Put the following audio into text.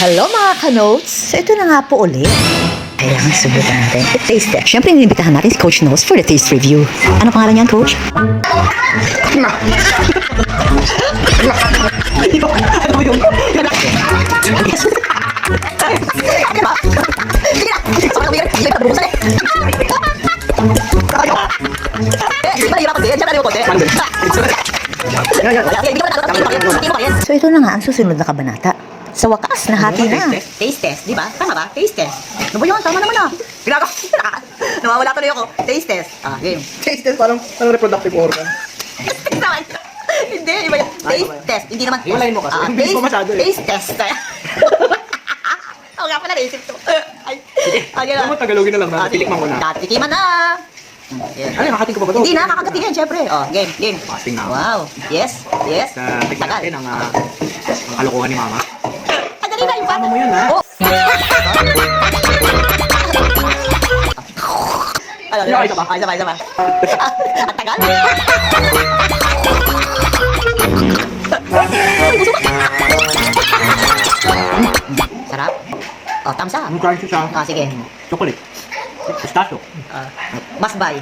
Hello mga ka-notes! So ito na nga po ulit. Kailangan subukan natin. Taste test. Siyempre, inimbitahan natin si Coach Nose for the taste review. Ano pangalan niyan, Coach? So ito na nga ang susunod na kabanata. Sa wakas, nahati na. Taste test, di ba? Tama ba? Taste test. Ano ba yun? Tama naman na. Nawawala tuloy ako. Taste test. Game. Taste test, parang reproductive organ. Hindi, iba yun. Taste test. Hindi naman. Hiwalayin mo kasi. Bilis mo masyado eh. Taste test. Ako nga pala naisip to. Ay, Alam mo, Tagalogin na lang na. Titikman ko na. Tatikiman na. Yeah. Ano, nakating ko pa ba ito? Hindi na, kakagatingin, syempre. Game. Kasting na. Wow. Yes. Tignan natin ang kalokohan ni Mama. Dali na yung Tama mo yun, ha? Oh. Isa pa. At tagal. Sarap. Thumbs up. Ang crunchy siya. Sige. Chocolate. Pistachio. Must buy.